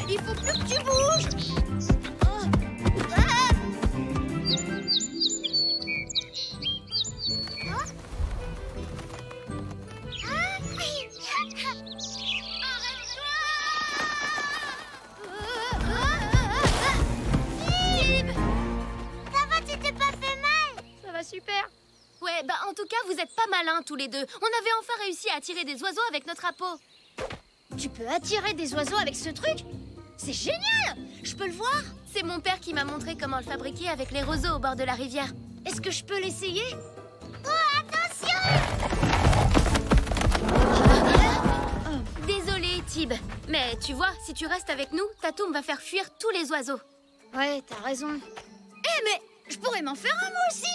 Il faut plus que tu bouges. Super. Ouais, bah en tout cas, vous êtes pas malins tous les deux. On avait enfin réussi à attirer des oiseaux avec notre appât. Tu peux attirer des oiseaux avec ce truc? C'est génial! Je peux le voir? C'est mon père qui m'a montré comment le fabriquer avec les roseaux au bord de la rivière. Est-ce que je peux l'essayer? Oh, attention! Désolée, Tib. Mais tu vois, si tu restes avec nous, Tatoum va faire fuir tous les oiseaux. Ouais, t'as raison. Eh, mais je pourrais m'en faire un, moi aussi!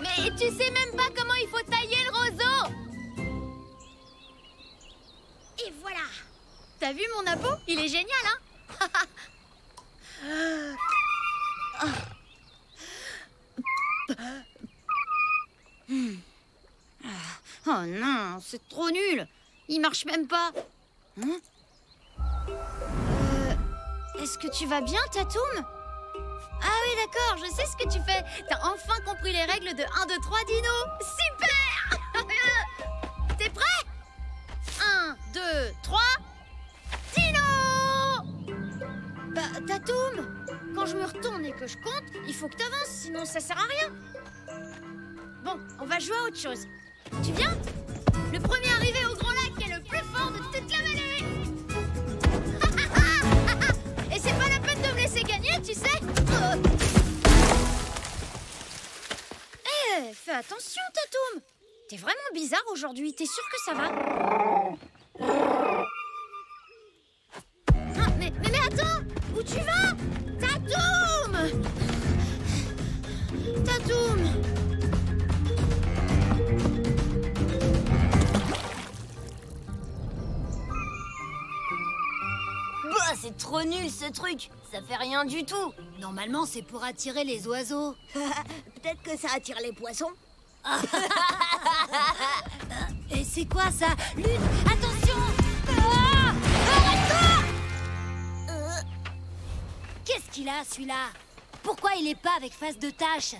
Mais tu sais même pas comment il faut tailler le roseau! Et voilà! T'as vu mon appât? Il est génial, hein? Oh non, c'est trop nul! Il marche même pas! Hein? Est-ce que tu vas bien, Tatoum? Ah oui, d'accord, je sais ce que tu fais. T'as enfin compris les règles de 1, 2, 3 dino. Super! T'es prêt? 1, 2, 3... Dino! Bah, Tatoum, quand je me retourne et que je compte, il faut que t'avances, sinon ça sert à rien. Bon, on va jouer à autre chose. Tu viens? Le premier arrivé au Grand Lac est le plus fort de toute la vallée. Et c'est pas la peine de me laisser gagner, tu sais. Fais attention, Tatoum. T'es vraiment bizarre aujourd'hui. T'es sûr que ça va? Ah, mais attends. Où tu vas? Tatoum! Tatoum! Bah, c'est trop nul ce truc. Ça fait rien du tout. Normalement, c'est pour attirer les oiseaux. Peut-être que ça attire les poissons. Et c'est quoi ça? Lune, attention! Ah! Arrête-toi! Qu'est-ce qu'il a, celui-là? Pourquoi il est pas avec face de tache?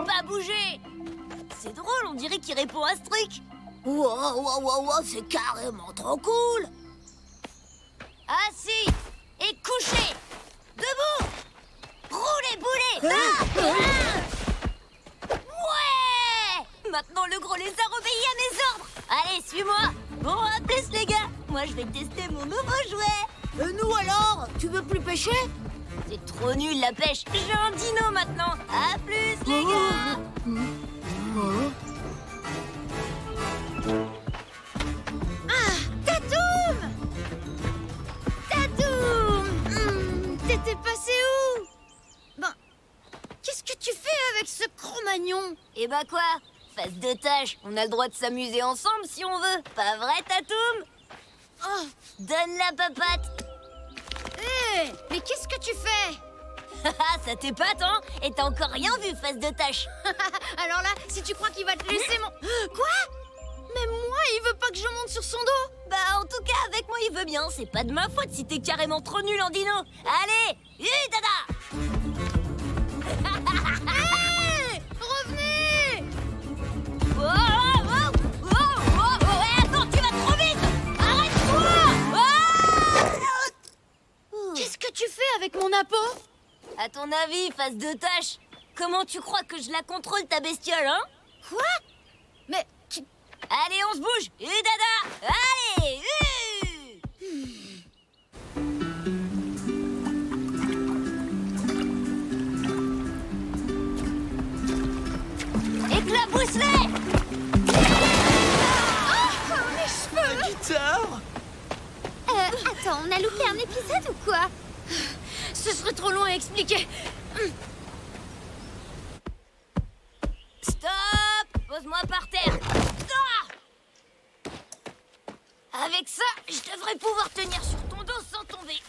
Pas bouger. C'est drôle, on dirait qu'il répond à ce truc. Wow, c'est carrément trop cool. Assis et couché. Debout. Roulez, boulez. Ouais. Maintenant, le gros lézard obéit à mes ordres. Allez, suis-moi. Bon, à plus, les gars. Moi, je vais tester mon nouveau jouet. Et nous, alors? Tu veux plus pêcher? C'est trop nul, la pêche. J'ai un dino, maintenant. À plus, les gars. Tatoum! Tatoum! T'étais passé où? Ben, qu'est-ce que tu fais avec ce Cro-Magnon? Et bah quoi? Face de tâche, on a le droit de s'amuser ensemble si on veut. Pas vrai, Tatoum? Oh, Donne la papate. hé! Mais qu'est-ce que tu fais? Ça t'épate, hein? Et t'as encore rien vu, face de tâche. Alors là, si tu crois qu'il va te laisser mon... Quoi? Mais moi, il veut pas que je monte sur son dos. Bah, en tout cas, avec moi, il veut bien. C'est pas de ma faute si t'es carrément trop nul en dino. Allez, dada! Hé! Revenez! Attends, tu vas trop vite! Arrête-toi! Qu'est-ce que tu fais avec mon appât? À ton avis, face de tâche, comment tu crois que je la contrôle, ta bestiole, hein? Quoi? Mais... Allez, on se bouge! Dada! Allez! Éclabousse-les! mes cheveux! La guitare! Attends, on a loupé un épisode ou quoi? Ce serait trop long à expliquer. Stop! Pose-moi par terre! Ah! Avec ça, je devrais pouvoir tenir sur ton dos sans tomber.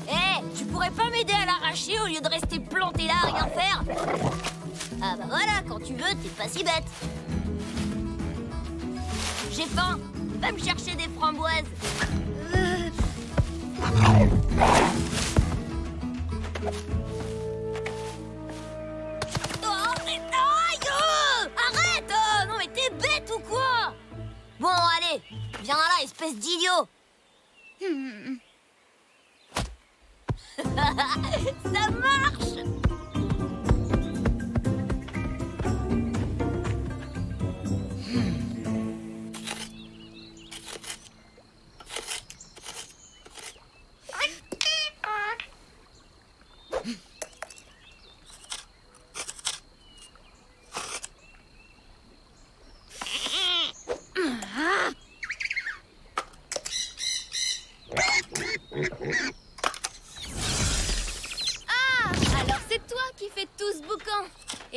Hé, tu pourrais pas m'aider à l'arracher au lieu de rester planté là à rien faire? Ah bah voilà, quand tu veux, t'es pas si bête. J'ai faim. Va me chercher des framboises. Oh, mais aïe! Arrête! Non mais t'es bête ou quoi? Bon, allez, viens là, espèce d'idiot. Ça marche!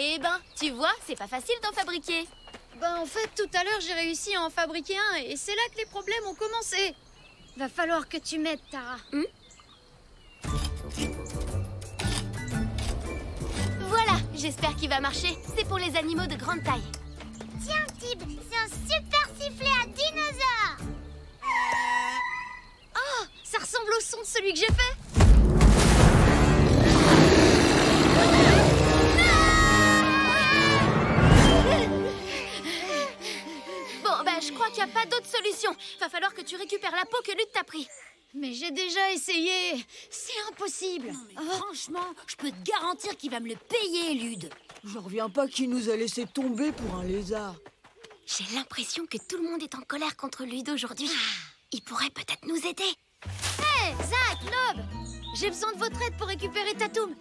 Eh ben, tu vois, c'est pas facile d'en fabriquer. Ben en fait, tout à l'heure, j'ai réussi à en fabriquer un et c'est là que les problèmes ont commencé. Va falloir que tu m'aides, Tara. Voilà, j'espère qu'il va marcher. C'est pour les animaux de grande taille. Tiens, Tib, c'est un super sifflet à dinosaure. Oh, ça ressemble au son de celui que j'ai fait. Bon, bah, je crois qu'il n'y a pas d'autre solution. Va falloir que tu récupères la peau que Lude t'a pris. Mais j'ai déjà essayé. C'est impossible. Non, mais franchement, je peux te garantir qu'il va me le payer, Lude. J'en reviens pas qu'il nous a laissé tomber pour un lézard. J'ai l'impression que tout le monde est en colère contre Lude aujourd'hui. Il pourrait peut-être nous aider. Hé, Zach, Nob, j'ai besoin de votre aide pour récupérer Tatoum.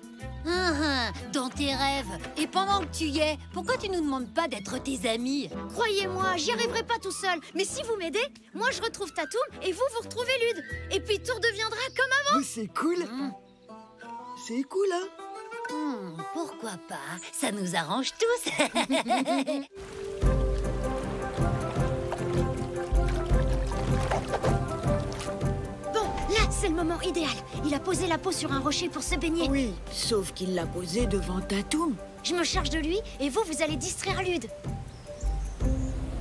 Dans tes rêves. Et pendant que tu y es, pourquoi tu nous demandes pas d'être tes amis? Croyez-moi, j'y arriverai pas tout seul. Mais si vous m'aidez, moi je retrouve Tatoum et vous retrouvez Lude. Et puis tout redeviendra comme avant. Mais c'est cool. C'est cool, hein? Pourquoi pas? Ça nous arrange tous. Bon, là, c'est le moment idéal. Il a posé la peau sur un rocher pour se baigner. Oui, sauf qu'il l'a posé devant Tatoum. Je me charge de lui et vous allez distraire Lude.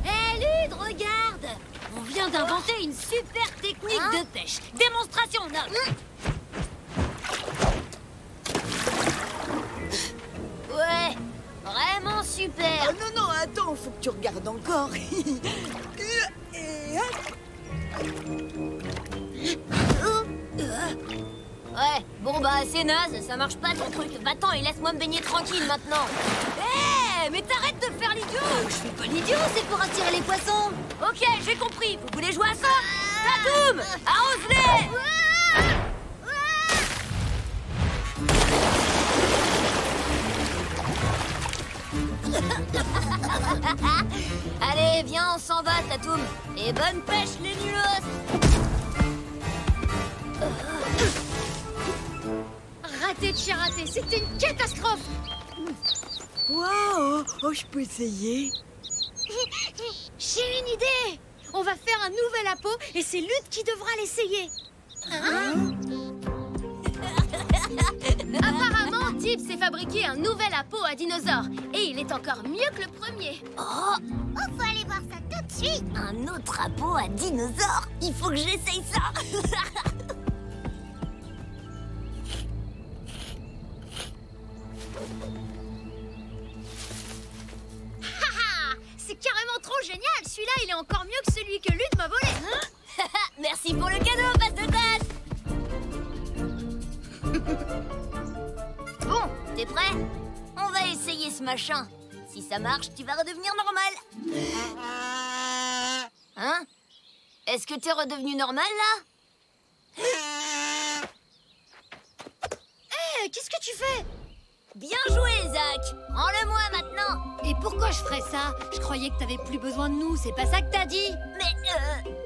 Hé, Lude, regarde! On vient d'inventer une super technique de pêche. Démonstration, Nob. Ouais, vraiment super. Ah non, non, attends, faut que tu regardes encore. Et hop. Ouais, bon bah c'est naze, ça marche pas ton truc. Va-t'en et laisse-moi me baigner tranquille maintenant. Hé, mais t'arrêtes de faire l'idiot. Je fais pas l'idiot, c'est pour attirer les poissons. Ok, j'ai compris, vous voulez jouer à ça? Tatoum, arrose-les. Allez, viens, on s'en va, Tatoum. Et bonne pêche, les nulos. Raté de chez raté, c'était une catastrophe. Waouh! Oh, je peux essayer. J'ai une idée. On va faire un nouvel apéro et c'est Lude qui devra l'essayer. Apparemment, Tib s'est fabriqué un nouvel apéro à dinosaure. Et il est encore mieux que le premier. Oh, faut aller voir ça tout de suite. Un autre apéro à dinosaure. Il faut que j'essaye ça. C'est carrément trop génial. Celui-là, il est encore mieux que celui que Lude m'a volé. Merci pour le cadeau, passe de classe. Bon, t'es prêt? On va essayer ce machin. Si ça marche, tu vas redevenir normal. Hein? Est-ce que t'es redevenu normal, là? Hé, qu'est-ce que tu fais? Bien joué, Zach. Rends-le-moi maintenant. Et pourquoi je ferais ça? Je croyais que t'avais plus besoin de nous, c'est pas ça que t'as dit? Mais,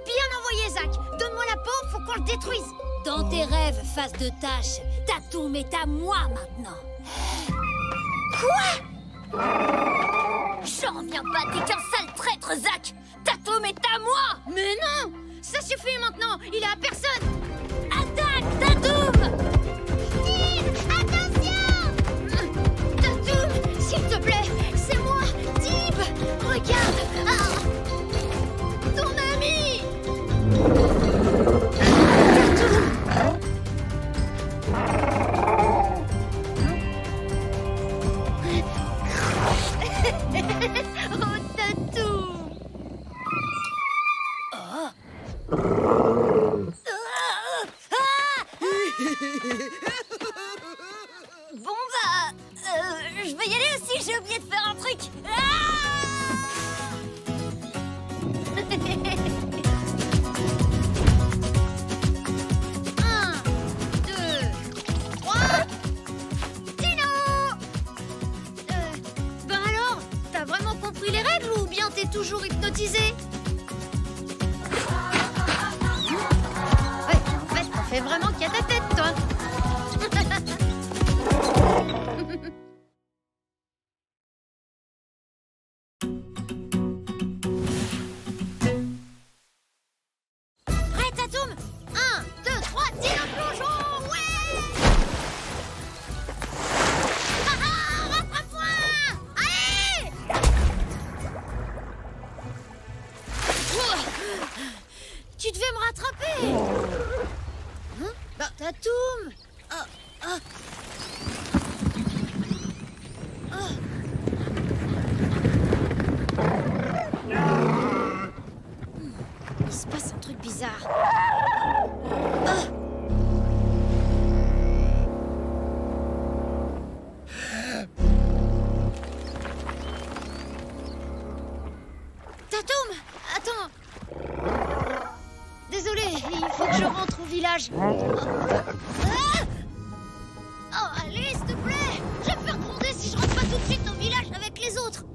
Bien envoyé, Zach. Donne-moi la peau, faut qu'on le détruise. Dans tes rêves, face de tâche, Tatoum est à moi maintenant. J'en reviens pas, t'es qu'un sale traître, Zach! Tatoum est à moi! Mais non! Ça suffit maintenant! Il est à personne! Attaque, Tatoum! Tatoum, s'il te plaît, c'est moi, Tib! Regarde! Ah, ton ami! Oh, Tatoum! Bon bah, je vais y aller aussi, j'ai oublié de faire un truc. Un, deux, trois, Dino! Ben alors, t'as vraiment compris les règles ou bien t'es toujours hypnotisé? Ouais, en fait, t'en fais vraiment qu'à ta tête, toi. Prêt, Tatoum? 1, 2, 3, Dino plongeon! Ouais! Ah ah, rattrape-moi! Allez! Ouah, tu devais me rattraper! Hein? Bah, Tatoum! Ah, ah. Ah. Il se passe un truc bizarre. Ah. Tatoum, attends. Désolé, il faut que je rentre au village. Ah. Oh, allez, s'il te plaît. Je vais me faire gronder si je rentre pas tout de suite au village avec les autres.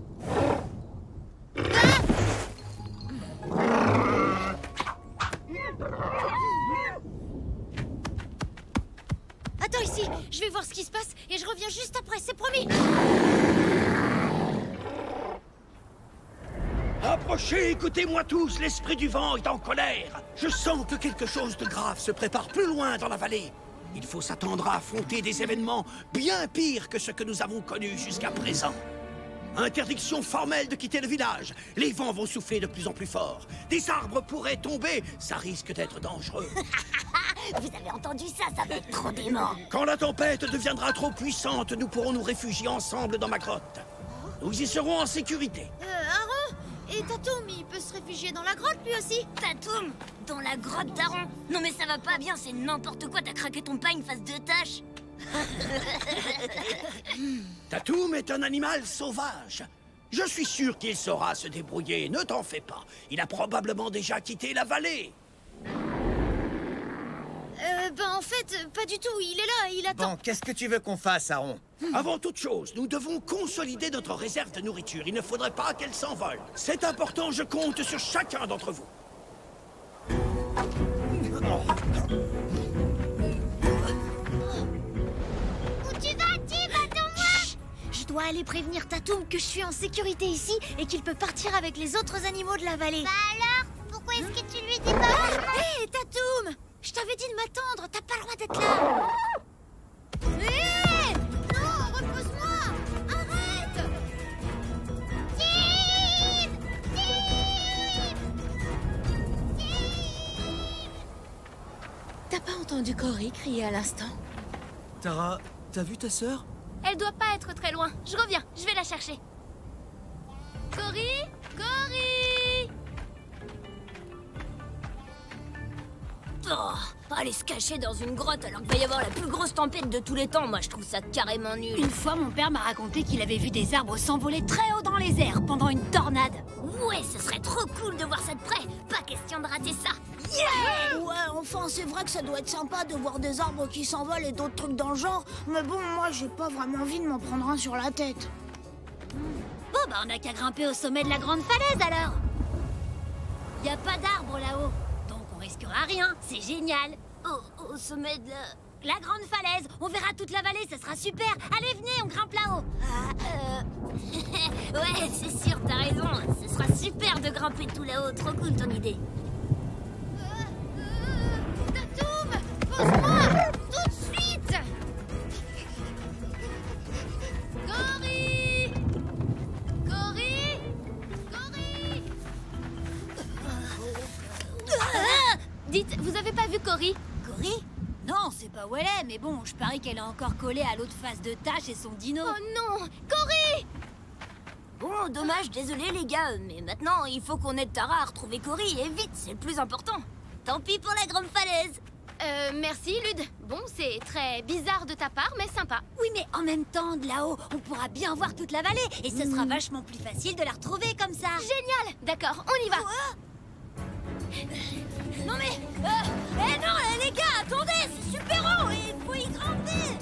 Ah. Attends ici, je vais voir ce qui se passe et je reviens juste après, c'est promis. Approchez, écoutez-moi tous, l'esprit du vent est en colère. Je sens que quelque chose de grave se prépare plus loin dans la vallée. Il faut s'attendre à affronter des événements bien pires que ce que nous avons connus jusqu'à présent. Interdiction formelle de quitter le village. Les vents vont souffler de plus en plus fort. Des arbres pourraient tomber. Ça risque d'être dangereux. Vous avez entendu ça? Ça va être trop dément. Quand la tempête deviendra trop puissante, nous pourrons nous réfugier ensemble dans ma grotte. Nous y serons en sécurité. Aaron, et Tatoum, il peut se réfugier dans la grotte lui aussi. Tatoum, dans la grotte d'Aaron? Non mais ça va pas bien, c'est n'importe quoi, t'as craqué ton pain une face de tâche. Tatoum est un animal sauvage. Je suis sûr qu'il saura se débrouiller, ne t'en fais pas. Il a probablement déjà quitté la vallée. Ben en fait, pas du tout, il est là, il attend. Bon, qu'est-ce que tu veux qu'on fasse, Aaron? Avant toute chose, nous devons consolider notre réserve de nourriture. Il ne faudrait pas qu'elle s'envole. C'est important, je compte sur chacun d'entre vous. Où tu vas, Tib? Attends-moi! Je dois aller prévenir Tatoum que je suis en sécurité ici et qu'il peut partir avec les autres animaux de la vallée. Bah alors, pourquoi est-ce que tu lui dis pas? Hé, Tatoum! Je t'avais dit de m'attendre, t'as pas le droit d'être là! Hé! Non, repose-moi! Arrête! Tib! T'as pas entendu Cory crier à l'instant? Tara, t'as vu ta sœur? Elle doit pas être très loin. Je reviens, je vais la chercher. Cory? Cory! Oh, aller se cacher dans une grotte alors qu'il va y avoir la plus grosse tempête de tous les temps, moi je trouve ça carrément nul. Une fois, mon père m'a raconté qu'il avait vu des arbres s'envoler très haut dans les airs pendant une tornade. Ouais, ce serait trop cool de voir ça de près. Pas question de rater ça. Ouais, enfin, c'est vrai que ça doit être sympa de voir des arbres qui s'envolent et d'autres trucs dans le genre. Mais bon, moi, j'ai pas vraiment envie de m'en prendre un sur la tête. Bon, bah on n'a qu'à grimper au sommet de la grande falaise alors. Y a pas d'arbres là-haut, donc on risquera rien. C'est génial. Au sommet de La grande falaise, on verra toute la vallée, ça sera super. Allez, venez, on grimpe là-haut. Ouais, c'est sûr, t'as raison. Ce sera super. de grimper tout là-haut. Trop cool ton idée. Tatoum, pose-moi tout de suite. Cory, Cory, Cory. Dites, vous avez pas vu Cory? Cory? Non, c'est pas où elle est, mais bon, je parie qu'elle est encore collée à l'autre face de Tash et son dino. Oh non! Cory! Bon, dommage, désolé les gars, mais maintenant il faut qu'on aide Tara à retrouver Cory, et vite, c'est le plus important. Tant pis pour la grande falaise. Merci, Lude. Bon, c'est très bizarre de ta part, mais sympa. Oui, mais en même temps, de là-haut, on pourra bien voir toute la vallée, et ce sera vachement plus facile de la retrouver comme ça. Génial! D'accord, on y va. Non mais... non, les gars, attendez, c'est super haut, et il faut y grimper.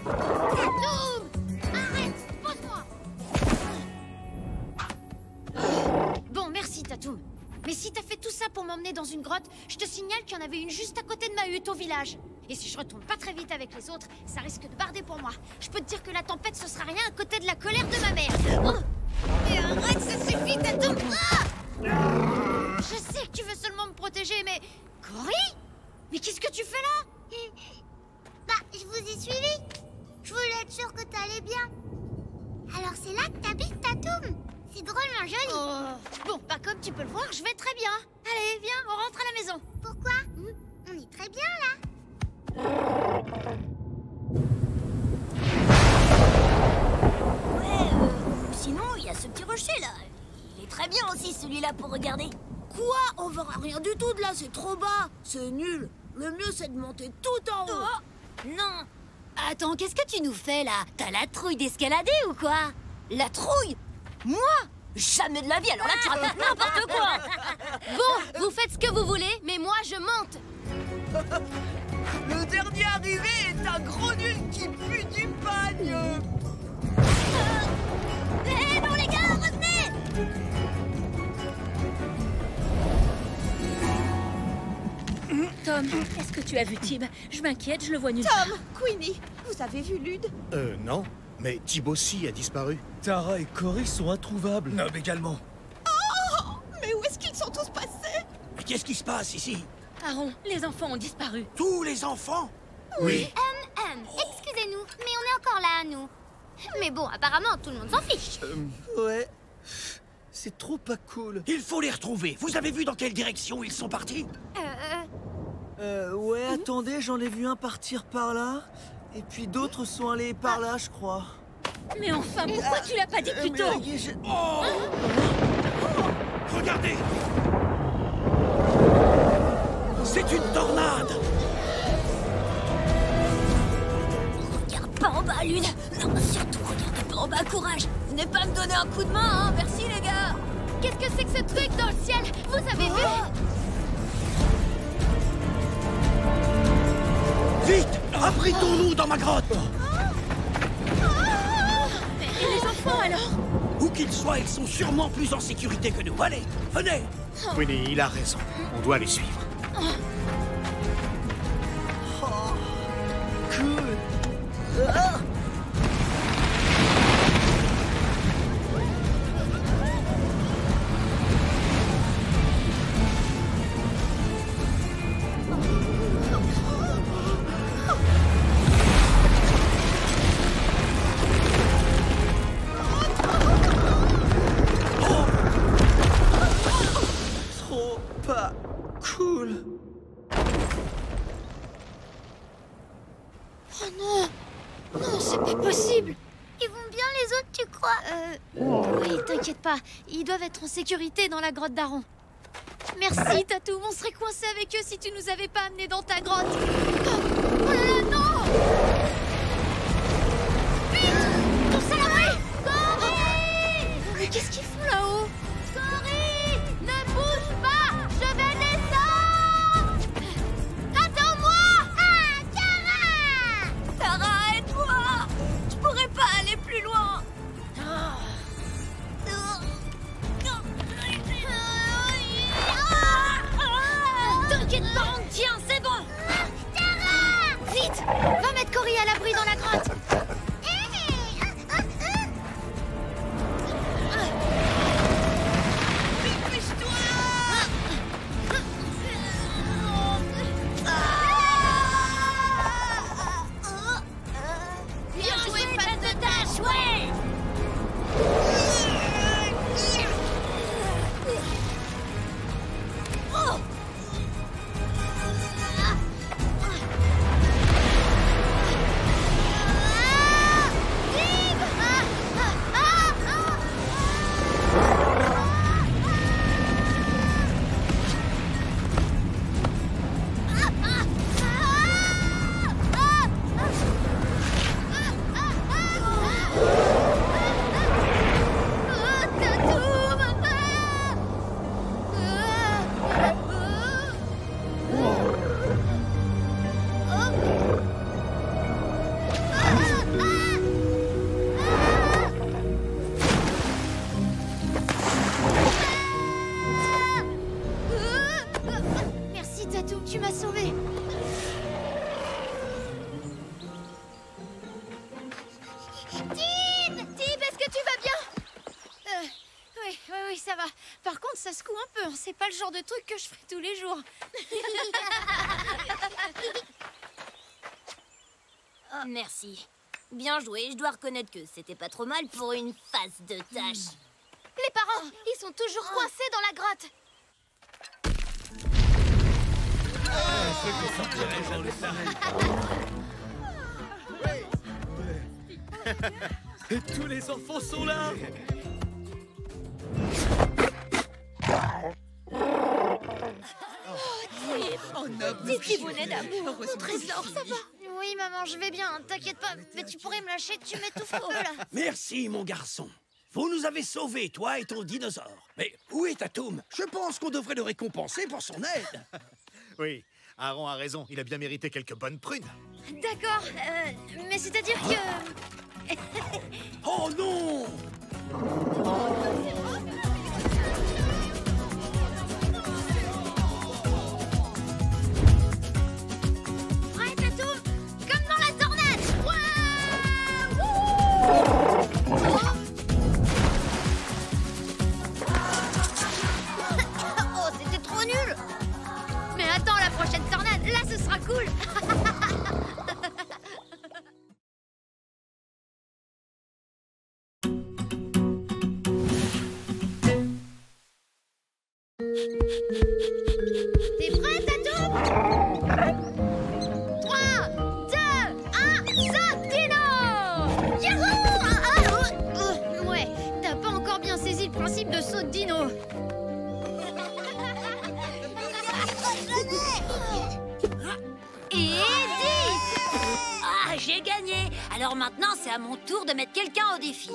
Tatoum, arrête, pose-moi. Bon, merci Tatoum. Mais si t'as fait tout ça pour m'emmener dans une grotte, je te signale qu'il y en avait une juste à côté de ma hutte au village. Et si je retourne pas très vite avec les autres, ça risque de barder pour moi. Je peux te dire que la tempête, ce sera rien à côté de la colère de ma mère. Oh, mais arrête, ça suffit, Tatoum. Je sais que tu veux seulement me protéger, mais... Cory? Mais qu'est-ce que tu fais là? Bah, je vous ai suivi. Je voulais être sûre que t'allais bien. Alors c'est là que t'habites, Tatoum. C'est drôlement joli. Oh. Bon, bah comme tu peux le voir, je vais très bien. Allez, viens, on rentre à la maison. Pourquoi? On est très bien là. Ouais, sinon, il y a ce petit rocher là. Il est très bien aussi celui-là pour regarder. Quoi? On verra rien du tout de là, c'est trop bas. C'est nul. Le mieux, c'est de monter tout en haut. Non. Attends, qu'est-ce que tu nous fais là? T'as la trouille d'escalader ou quoi? La trouille? Moi? Jamais de la vie, alors là tu racontes n'importe quoi. Bon, vous faites ce que vous voulez, mais moi, je monte. Le dernier arrivé est un gros nul qui pue du pagne. Non les gars, revenez. Tom, est-ce que tu as vu Tib? Je m'inquiète, je le vois nulle part. Tom, Queenie, vous avez vu Lude? Non. Mais Tib aussi a disparu. Tara et Cory sont introuvables. Nob également. Oh, mais où est-ce qu'ils sont tous passés? Mais qu'est-ce qui se passe ici? Aaron, les enfants ont disparu. Tous les enfants? Oui. Excusez-nous, mais on est encore là, nous. Mais bon, apparemment, tout le monde s'en fiche. Ouais. C'est trop pas cool. Il faut les retrouver. Vous avez vu dans quelle direction ils sont partis? Ouais, attendez, j'en ai vu un partir par là. Et puis d'autres sont allés par là, je crois. Mais enfin, pourquoi tu l'as pas dit plus tôt? Oh! Regardez! C'est une tornade! Regarde pas en bas, Lune. Non, surtout regardez pas en bas, courage. Venez pas me donner un coup de main, hein. Merci les gars. Qu'est-ce que c'est que ce truc dans le ciel? Vous avez vu? Vite! Abritons-nous dans ma grotte! Et les enfants alors? Où qu'ils soient, ils sont sûrement plus en sécurité que nous. Allez, venez! Queenie, il a raison. On doit les suivre. Cool. Trop pas cool. Oh non! Non, c'est pas possible! Ils vont bien les autres, tu crois? Oui, t'inquiète pas, ils doivent être en sécurité dans la grotte d'Aaron. Merci, Tatoum, on serait coincés avec eux si tu nous avais pas amenés dans ta grotte. Oh là là, non! Vite! Tous à l'abri! Cory! Mais qu'est-ce qu'ils font là-haut? Cory! Ne bouge pas! Je vais descendre! Attends-moi! Ah, Tara! Tara, aide-moi. Je pourrais pas aller plus loin. T'inquiète pas, on tient, c'est bon! Tara! Vite! Va mettre Cory à l'abri ça secoue un peu. C'est pas le genre de truc que je fais tous les jours. Oh, merci. Bien joué, je dois reconnaître que c'était pas trop mal pour une face de tâche. Les parents, ils sont toujours coincés dans la grotte. Et tous les enfants sont là. Petit bonnet d'amour, mon trésor, ça va? Oui, maman, je vais bien. T'inquiète pas. Mais tu pourrais me lâcher, tu m'étouffes un peu, là. Merci, mon garçon. Vous nous avez sauvés, toi et ton dinosaure. Mais où est Tatum? Je pense qu'on devrait le récompenser pour son aide. Oui, Aaron a raison. Il a bien mérité quelques bonnes prunes. D'accord, mais c'est-à-dire que... Oh non! Prêt, Tatum? Comme dans la tornade! Oh, c'était trop nul! Mais attends, la prochaine tornade, là, ce sera cool! T'es prêt, Tatum? 3, 2, 1, saute, Dino! Yahoo! Ouais, t'as pas encore bien saisi le principe de saut de Dino. Et 10! Ah, j'ai gagné. Alors maintenant, c'est à mon tour de mettre quelqu'un au défi.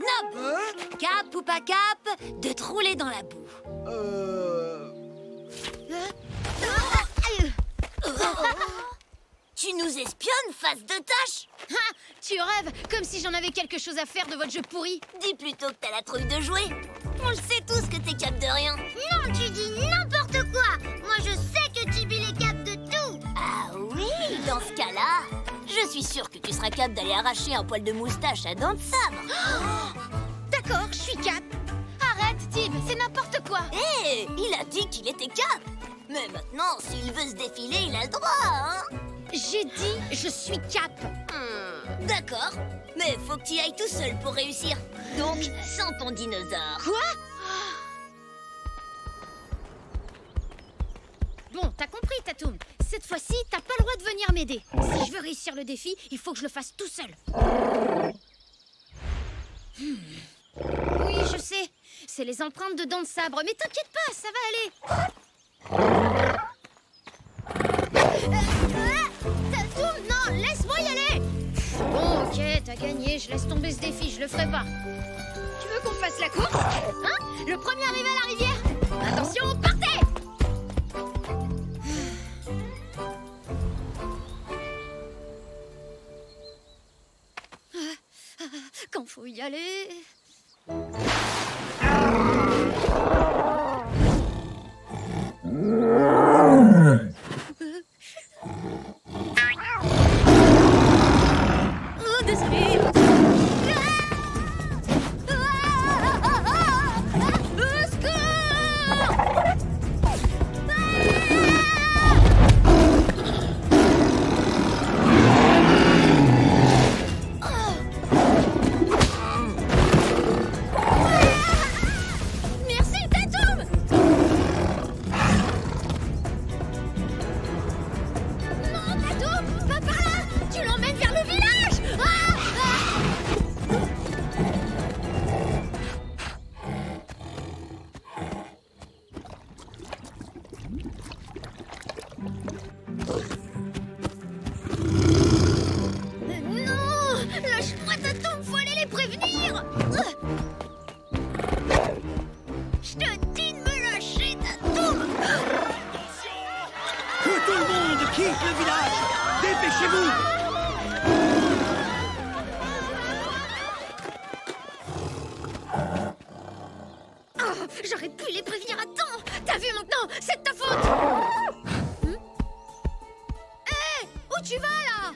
Nob, cap ou pas cap, de te rouler dans la boue. Tu nous espionnes, face de tâche? Ah, tu rêves, comme si j'en avais quelque chose à faire de votre jeu pourri. Dis plutôt que t'as la trouille de jouer. On le sait tous que t'es cap de rien. Non, tu dis n'importe quoi. Moi, je sais que Chibi est cap de tout. Ah oui, dans ce cas-là, je suis sûre que tu seras cap d'aller arracher un poil de moustache à dents de sabre. D'accord, je suis cap. Arrête, Tib, c'est n'importe quoi. Hé, il a dit qu'il était cap. Mais maintenant, s'il veut se défiler, il a le droit, hein? J'ai dit, je suis cap. D'accord, mais faut que tu y ailles tout seul pour réussir. Donc, sans ton dinosaure. Quoi? Bon, t'as compris, Tatum. Cette fois-ci, t'as pas le droit de venir m'aider. Si je veux réussir le défi, il faut que je le fasse tout seul. Oui, je sais. C'est les empreintes de dents de sabre. Mais t'inquiète pas, ça va aller. Tatum, non, laisse-moi y aller. Bon, ok, t'as gagné. Je laisse tomber ce défi, je le ferai pas. Tu veux qu'on fasse la course? Hein? Le premier arrivé à la rivière? Attention, partez! Quand faut y aller... Oh, désolé. Merci, Tatum. Non, Tatum, pas par là. Tu l'emmènes vers le village. Non, lâche-moi, Tatum, faut aller les prévenir. Je te dis de me lâcher, Tatum. Que tout le monde quitte le village! Dépêchez-vous! Oh, j'aurais pu les prévenir à temps. T'as vu maintenant? C'est de ta faute. Hé, où tu vas, là?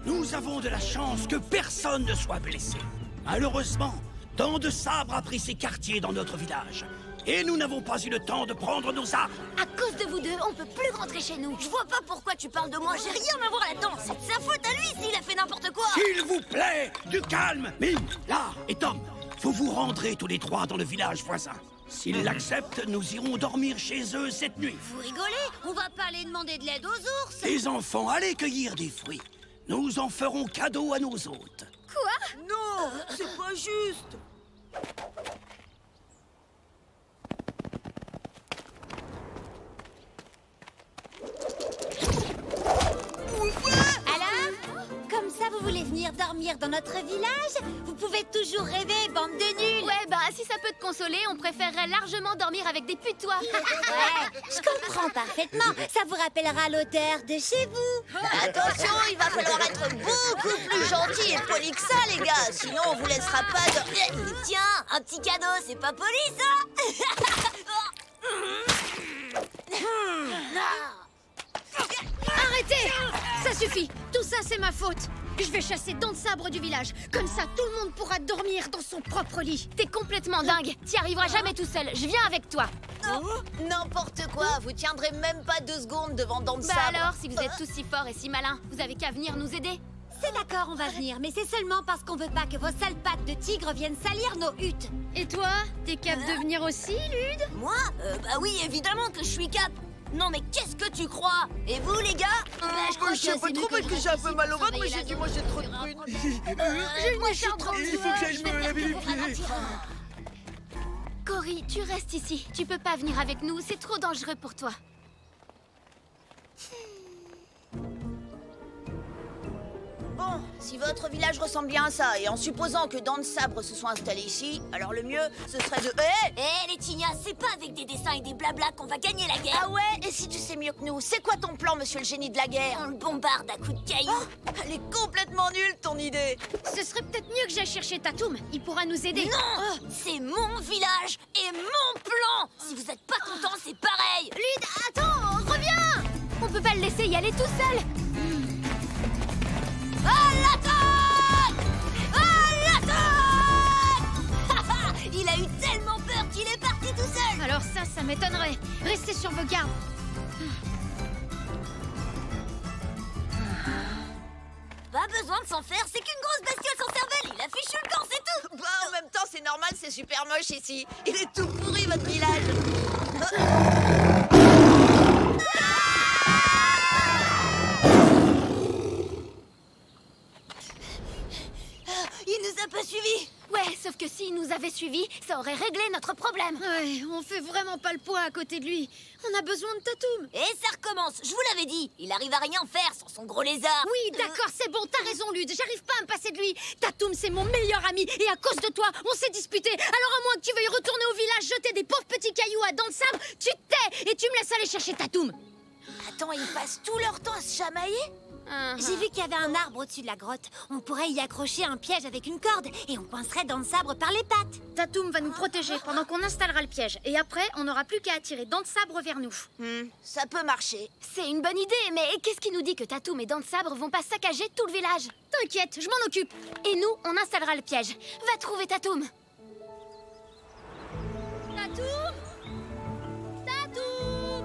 Nous avons de la chance que personne ne soit blessé. Malheureusement, Tant de Sabre a pris ses quartiers dans notre village. Et nous n'avons pas eu le temps de prendre nos armes. À cause de vous deux, on peut plus rentrer chez nous. Je vois pas pourquoi tu parles de moi, j'ai rien à voir là-dedans. C'est de sa faute à lui s'il a fait n'importe quoi. S'il vous plaît, du calme. Mine, là et Tom, vous vous rendrez tous les trois dans le village voisin. S'ils l'acceptent, nous irons dormir chez eux cette nuit. Vous rigolez? On va pas aller demander de l'aide aux ours. Les enfants, allez cueillir des fruits. Nous en ferons cadeau à nos hôtes. Quoi? Non, c'est pas juste. Alors? Comme ça, vous voulez venir dormir dans notre village? Vous pouvez toujours rêver, bande de nuls. Ouais, bah si ça peut te consoler, on préférerait largement dormir avec des putois. Ouais, je comprends parfaitement. Ça vous rappellera l'odeur de chez vous. Attention, il va falloir être beaucoup plus gentil et poli que ça, les gars. Sinon, on vous laissera pas de... Tiens, un petit cadeau, c'est pas poli, ça? Arrêtez! Ça suffit! Tout ça, c'est ma faute! Je vais chasser Dents de Sabre du village. Comme ça, tout le monde pourra dormir dans son propre lit. T'es complètement dingue. T'y arriveras jamais tout seul. Je viens avec toi. N'importe quoi, vous tiendrez même pas 2 secondes devant Dents de Sabre. Bah alors, si vous êtes tous si forts et si malins, vous avez qu'à venir nous aider. C'est d'accord, on va venir, mais c'est seulement parce qu'on veut pas que vos sales pattes de tigre viennent salir nos huttes. Et toi, t'es cap de venir aussi, Lude? Moi? Bah oui, évidemment que je suis cap. Non mais qu'est-ce que tu crois? Et vous les gars? Je crois que j'ai un peu trop parce que j'ai un peu mal au ventre, mais j'ai dû manger trop de prunes. Moi je suis trop... Il faut que j'aille me laver les pieds. Cory, tu restes ici. Tu peux pas venir avec nous, c'est trop dangereux pour toi. Bon, si votre village ressemble bien à ça, et en supposant que Dents de Sabre se sont installés ici, alors le mieux, ce serait de... Hé les Tignas, c'est pas avec des dessins et des blablas qu'on va gagner la guerre. Ah ouais? Et si tu sais mieux que nous, c'est quoi ton plan, monsieur le génie de la guerre? On le bombarde à coups de cailloux. Oh, elle est complètement nulle, ton idée. Ce serait peut-être mieux que j'aille chercher Tatoum. Il pourra nous aider. Non! C'est mon village et mon plan. Si vous êtes pas content, c'est pareil. Lude, attends, reviens! On peut pas le laisser y aller tout seul. À l'attaque! À l'attaque! Il a eu tellement peur qu'il est parti tout seul. Alors ça m'étonnerait. Restez sur vos gardes. Pas besoin de s'en faire, c'est qu'une grosse bestiole sans cervelle. Il a fichu le camp, c'est tout. Bah en même temps, c'est normal, c'est super moche ici. Il est tout pourri, votre village. Il nous a pas suivis. Ouais, sauf que s'il nous avait suivis, ça aurait réglé notre problème. Ouais, on fait vraiment pas le poids à côté de lui. On a besoin de Tatoum. Et ça recommence, je vous l'avais dit. Il arrive à rien faire sans son gros lézard. Oui, d'accord, c'est bon, t'as raison, Lude. J'arrive pas à me passer de lui. Tatoum, c'est mon meilleur ami. Et à cause de toi, on s'est disputé. Alors à moins que tu veuilles retourner au village, jeter des pauvres petits cailloux à Dents de Sabre, tu te tais et tu me laisses aller chercher Tatoum. Attends, ils passent tout leur temps à se chamailler? J'ai vu qu'il y avait un arbre au-dessus de la grotte. On pourrait y accrocher un piège avec une corde et on coincerait Dents de Sabre par les pattes. Tatoum va nous protéger pendant qu'on installera le piège. Et après, on n'aura plus qu'à attirer Dents de Sabre vers nous. Ça peut marcher. C'est une bonne idée, mais qu'est-ce qui nous dit que Tatoum et Dents de Sabre vont pas saccager tout le village? T'inquiète, je m'en occupe. Et nous, on installera le piège. Va trouver Tatoum. Tatoum! Tatoum!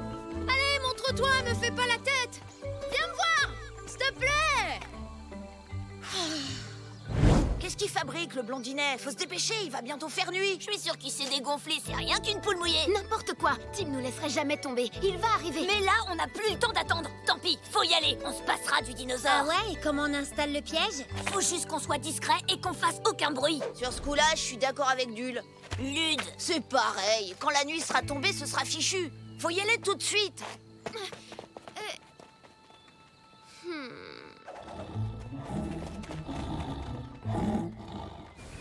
Allez, montre-toi, me fais pas la tête. Viens me voir, s'il te plaît. Qu'est-ce qu'il fabrique, le blondinet? Faut se dépêcher, il va bientôt faire nuit. Je suis sûre qu'il s'est dégonflé, c'est rien qu'une poule mouillée. N'importe quoi, Tim nous laisserait jamais tomber. Il va arriver. Mais là, on n'a plus le temps d'attendre. Tant pis, faut y aller. On se passera du dinosaure. Ah ouais, et comment on installe le piège? Faut juste qu'on soit discret et qu'on fasse aucun bruit. Sur ce coup-là, je suis d'accord avec Dul. Lude, c'est pareil. Quand la nuit sera tombée, ce sera fichu. Faut y aller tout de suite.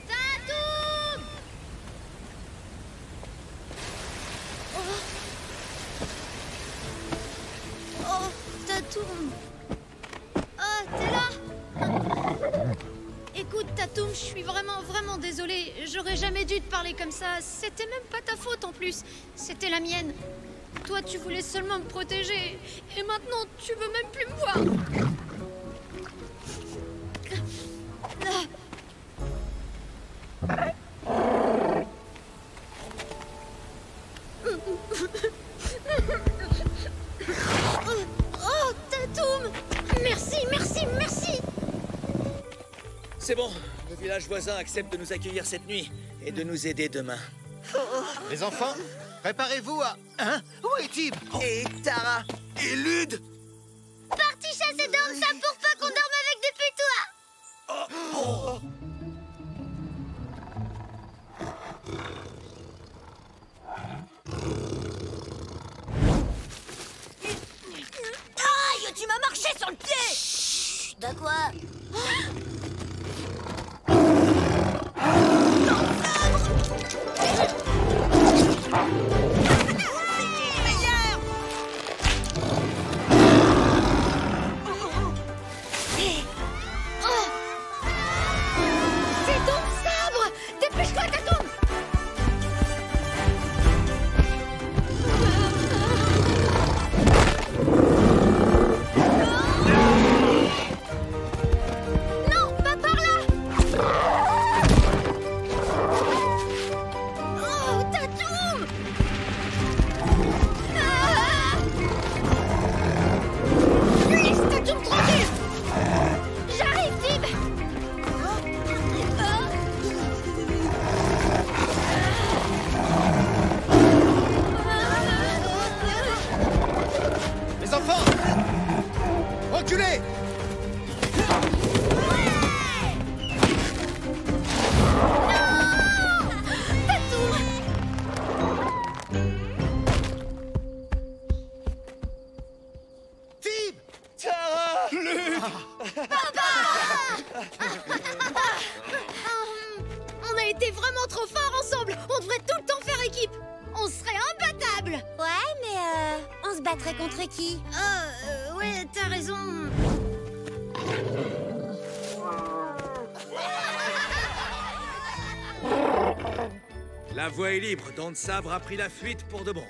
Tatoum! Oh, Tatoum! Ah, t'es là? Écoute, Tatoum, je suis vraiment désolée. J'aurais jamais dû te parler comme ça. C'était même pas ta faute en plus. C'était la mienne. Toi, tu voulais seulement me protéger. Et maintenant, tu veux même plus me voir. Le village voisin accepte de nous accueillir cette nuit et de nous aider demain. Les enfants, préparez-vous à... Hein? Où est Tib? Et Tara? Et Lude? Parti chasser d'hommes, ça pour pas qu'on dorme avec des putois. Aïe, tu m'as marché sur le pied. Chut, de quoi? C'est ton sabre! Dépêche-toi, Tatoum! Non, pas par là! Oh, Tatoum! Laisse Tatoum tranquille! J'arrive, Tib! Les enfants! Reculez! Tib! Tara! On a été vraiment trop forts ensemble! On devrait tout le temps faire équipe! On serait imbattables! Ouais, mais on se battrait contre qui? Ouais, t'as raison. La voie est libre, Don Sabre a pris la fuite pour de bon.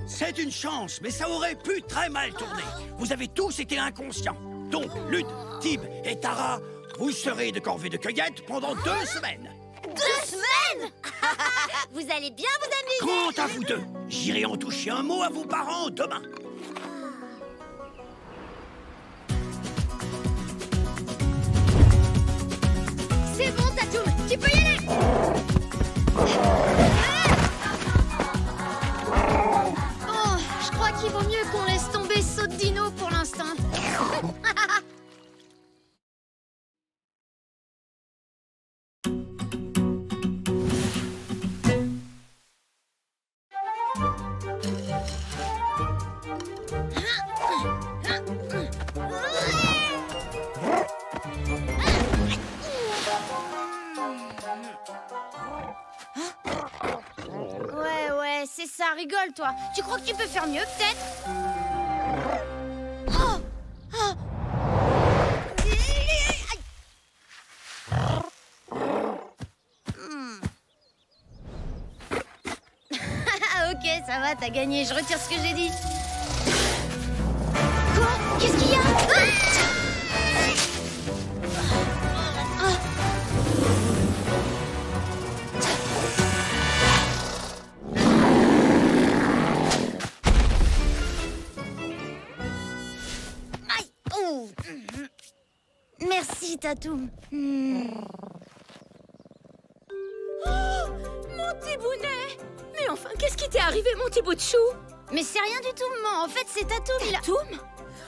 C'est une chance, mais ça aurait pu très mal tourner. Vous avez tous été inconscients. Donc, Lude, Tib et Tara, vous serez de corvée de cueillette pendant 2 semaines. 2 semaines? Vous allez bien vous amuser. Quant à vous deux, j'irai en toucher un mot à vos parents demain. C'est bon, Tatoum! Tu peux y aller! Oh, je crois qu'il vaut mieux qu'on laisse tomber Saut de Dino pour l'instant. Ouais, c'est ça, rigole, toi. Tu crois que tu peux faire mieux, peut-être? Oh! Oh! Ok, ça va, t'as gagné. Je retire ce que j'ai dit. Quoi? Qu'est-ce qu'il y a? Merci, Tatoum. Oh, mon petit bounet! Mais enfin, qu'est-ce qui t'est arrivé, mon petit bout de chou? Mais c'est rien du tout, maman. En fait, c'est Tatoum. Tatoum?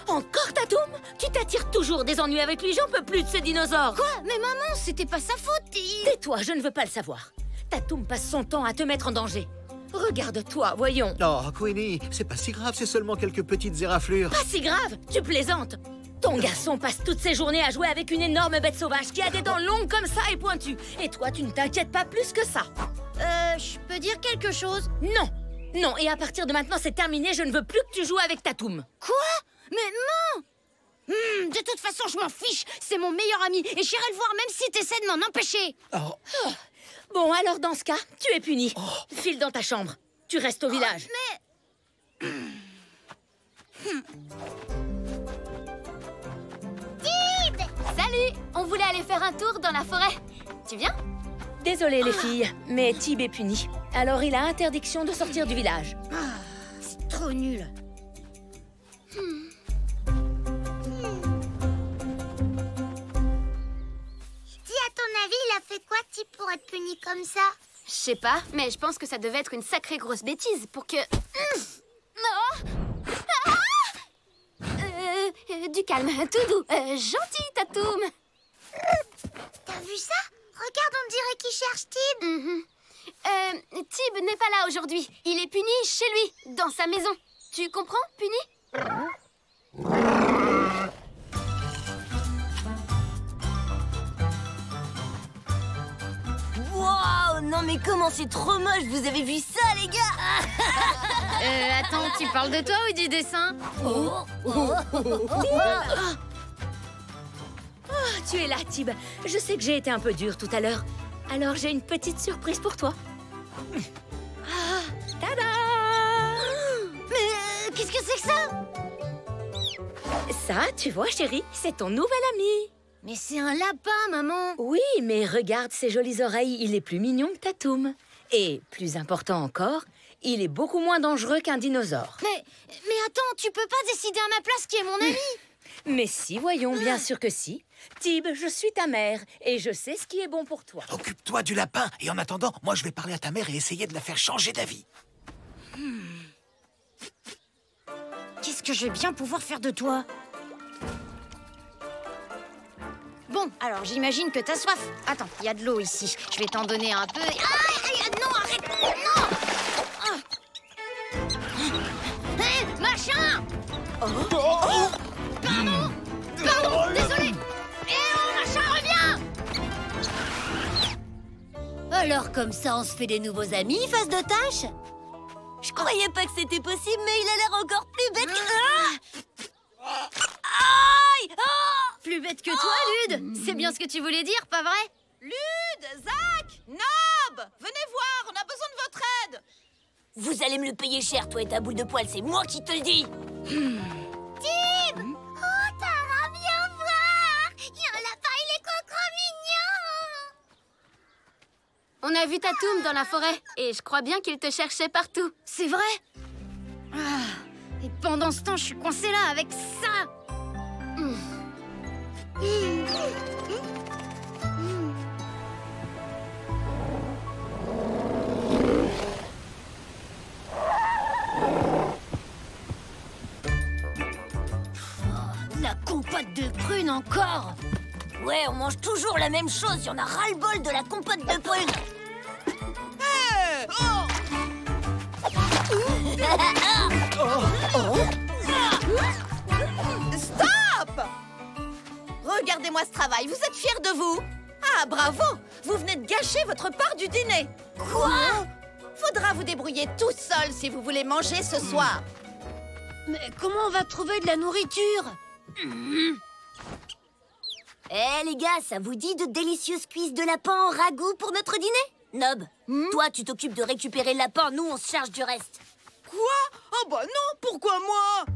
Encore Tatoum? Tu t'attires toujours des ennuis avec lui, j'en peux plus de ce dinosaure. Quoi? Mais maman, c'était pas sa faute. Tais-toi, je ne veux pas le savoir. Tatoum passe son temps à te mettre en danger. Regarde-toi, voyons. Oh, Queenie, c'est pas si grave, c'est seulement quelques petites éraflures. Pas si grave, tu plaisantes. Ton garçon passe toutes ses journées à jouer avec une énorme bête sauvage qui a des dents longues comme ça et pointues. Et toi, tu ne t'inquiètes pas plus que ça. Je peux dire quelque chose? Non. Non, et à partir de maintenant, c'est terminé, je ne veux plus que tu joues avec Tatoum. Quoi? Mais non! De toute façon, je m'en fiche. C'est mon meilleur ami et j'irai le voir même si t'essaies de m'en empêcher. Oh. Bon, alors dans ce cas, tu es puni. File dans ta chambre. Tu restes au village. Mais... Tib! Salut! On voulait aller faire un tour dans la forêt. Tu viens? Désolée les filles, mais Tib est puni. Alors il a interdiction de sortir du village. C'est trop nul. Si à ton avis, il a Type pour être puni comme ça? Je sais pas, mais je pense que ça devait être une sacrée grosse bêtise pour que... Non. Du calme, tout doux. Gentil, Tatoum. T'as vu ça? Regarde, on dirait qu'il cherche Tib. Tib n'est pas là aujourd'hui. Il est puni chez lui, dans sa maison. Tu comprends, puni? Wow, non mais comment c'est trop moche. Vous avez vu ça, les gars? Attends, tu parles de toi ou du dessin? Tu es là, Tib. Je sais que j'ai été un peu dure tout à l'heure. Alors j'ai une petite surprise pour toi. Tada! Mais qu'est-ce que c'est que ça? Ça, tu vois, chérie, c'est ton nouvel ami. Mais c'est un lapin, maman. Oui, mais regarde ses jolies oreilles. Il est plus mignon que Tatoum. Et, plus important encore, il est beaucoup moins dangereux qu'un dinosaure. Mais attends, tu peux pas décider à ma place qui est mon ami. Mais si, voyons, bien sûr que si. Tib, je suis ta mère et je sais ce qui est bon pour toi. Occupe-toi du lapin et en attendant, moi je vais parler à ta mère et essayer de la faire changer d'avis. Qu'est-ce que je vais bien pouvoir faire de toi? Bon, alors j'imagine que t'as soif. Attends, il y a de l'eau ici. Je vais t'en donner un peu. Non, arrête! Non! Hé, machin! Pardon, désolé! Machin, reviens! Alors comme ça, on se fait des nouveaux amis, face de tâche? Je croyais pas que c'était possible, mais il a l'air encore plus bête que... Aïe! Plus bête que toi, Lude! C'est bien ce que tu voulais dire, pas vrai? Lude, Zach, Nob, venez voir, on a besoin de votre aide. Vous allez me le payer cher, toi et ta boule de poil, c'est moi qui te le dis. Tib! Oh, Tara, viens voir! Il y a un lapin, il est trop mignon! On a vu Tatoum dans la forêt et je crois bien qu'il te cherchait partout. C'est vrai? Et pendant ce temps, je suis coincée là avec ça! La compote de prunes encore? Ouais, on mange toujours la même chose, il y en a ras-le-bol de la compote de prunes. Hey! Stop! Regardez-moi ce travail, vous êtes fiers de vous? Ah, bravo! Vous venez de gâcher votre part du dîner. Quoi? Faudra vous débrouiller tout seul si vous voulez manger ce soir. Mais comment on va trouver de la nourriture? Eh les gars, ça vous dit de délicieuses cuisses de lapin en ragoût pour notre dîner? Nob, toi tu t'occupes de récupérer le lapin, nous on se charge du reste. Quoi? Oh bah non, pourquoi moi?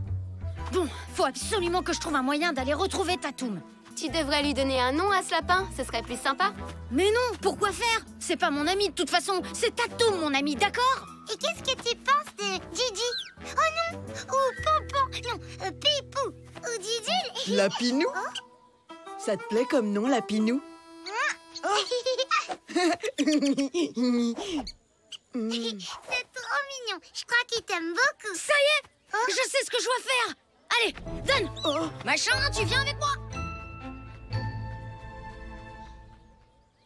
Bon, faut absolument que je trouve un moyen d'aller retrouver Tatoum. Tu devrais lui donner un nom à ce lapin, ce serait plus sympa. Mais non, pourquoi faire? C'est pas mon ami de toute façon, c'est Tatoum mon ami, d'accord? Et qu'est-ce que tu penses de Gigi? Oh non! Ou Pompon! Non, Pipou! Ou Didi? Lapinou? Ça te plaît comme nom, Lapinou? C'est trop mignon. Je crois qu'il t'aime beaucoup. Ça y est! Je sais ce que je dois faire! Allez, donne! Machin, tu viens avec moi!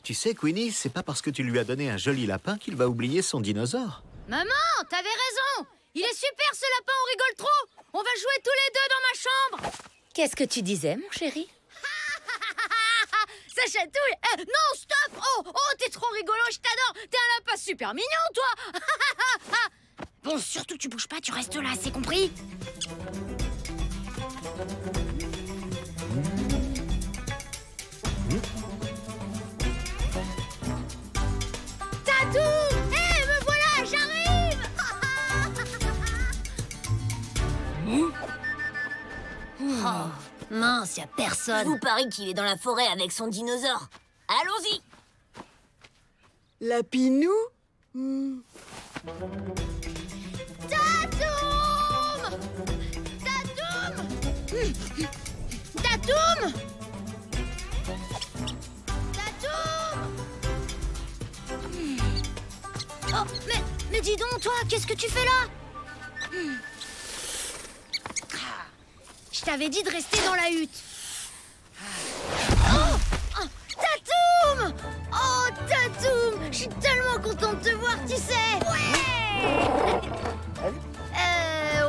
Tu sais, Queenie, c'est pas parce que tu lui as donné un joli lapin qu'il va oublier son dinosaure. Maman, t'avais raison! Il est super ce lapin, on rigole trop! On va jouer tous les deux dans ma chambre! Qu'est-ce que tu disais, mon chéri? Ça chatouille! Non, stop! Oh, t'es trop rigolo, je t'adore! T'es un lapin super mignon, toi! Bon, surtout tu bouges pas, tu restes là, c'est compris? Tatou! Me voilà, j'arrive! Oh, mince, y a personne. Je vous parie qu'il est dans la forêt avec son dinosaure. Allons-y. Lapinou? Tatoum! Tatoum! Tatoum! Tatoum! Oh, mais dis donc, toi, qu'est-ce que tu fais là? Je t'avais dit de rester dans la hutte. Oh, Tatoum! Oh, Tatoum! Je suis tellement contente de te voir, tu sais!